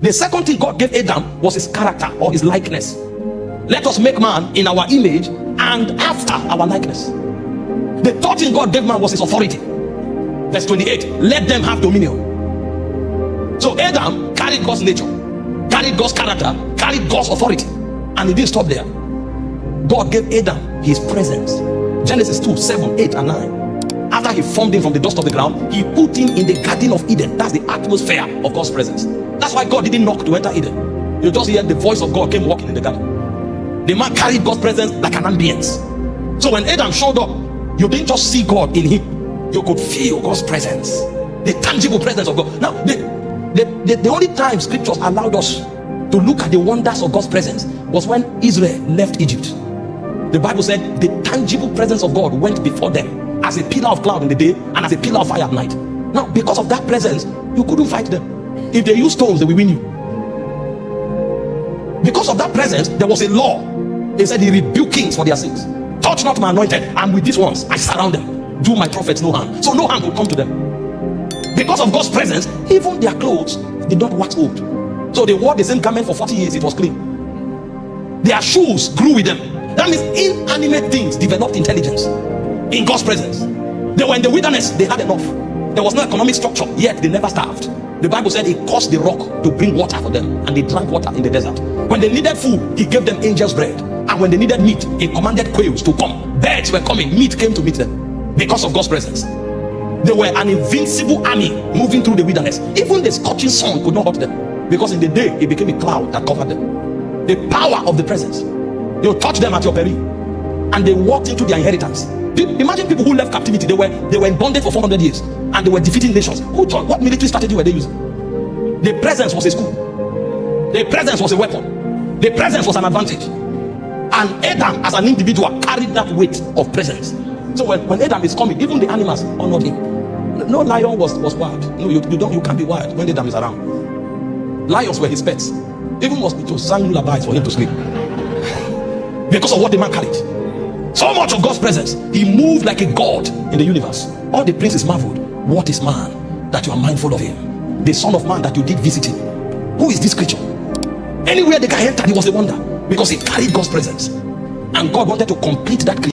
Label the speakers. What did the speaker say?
Speaker 1: The second thing God gave Adam was his character or his likeness. Let us make man in our image and after our likeness. The third thing God gave man was his authority. Verse 28, let them have dominion. So Adam carried God's nature, carried God's character, carried God's authority, and he didn't stop there. God gave Adam his presence. Genesis 2, 7, 8 and 9. After he formed him from the dust of the ground, he put him in the Garden of Eden. That's the atmosphere of God's presence. That's why God didn't knock to enter Eden. You just hear the voice of God came walking in the garden. The man carried God's presence like an ambience. So when Adam showed up, you didn't just see God in him, you could feel God's presence, the tangible presence of God. Now the only time scriptures allowed us to look at the wonders of God's presence was when Israel left Egypt. The Bible said the tangible presence of God went before them as a pillar of cloud in the day and as a pillar of fire at night. Now because of that presence, you couldn't fight them. If they use stones, they will win you. Because of that presence, there was a law. They said he rebuked kings for their sins. Touch not my anointed, and with these ones I surround them. Do my prophets no harm. So no harm will come to them. Because of God's presence, even their clothes did not wax old. So they wore the same garment for 40 years, it was clean. Their shoes grew with them. That means inanimate things developed intelligence in God's presence. They were in the wilderness, they had enough. There was no economic structure, yet they never starved. The Bible said he caused the rock to bring water for them, and they drank water in the desert. When they needed food, he gave them angels bread. And when they needed meat, he commanded quails to come. Birds were coming, meat came to meet them because of God's presence. They were an invincible army moving through the wilderness. Even the scorching sun could not hurt them, because in the day it became a cloud that covered them. The power of the presence. You touch them at your peril, and they walked into their inheritance. Imagine people who left captivity. They were in bondage for 400 years, and they were defeating nations. What military strategy were they using? The presence was a school. The presence was a weapon. The presence was an advantage. And Adam as an individual carried that weight of presence. So when Adam is coming, even the animals honored him. No lion was wild. No, you can't be wild when Adam is around. Lions were his pets. Even mosquitoes sang lullabies for him to sleep. Because of what the man carried. So much of God's presence. He moved like a god in the universe. All the princes marveled. What is man that you are mindful of him? The son of man that you did visit him. Who is this creature? Anywhere the guy entered, he was a wonder, because he carried God's presence. And God wanted to complete that creation.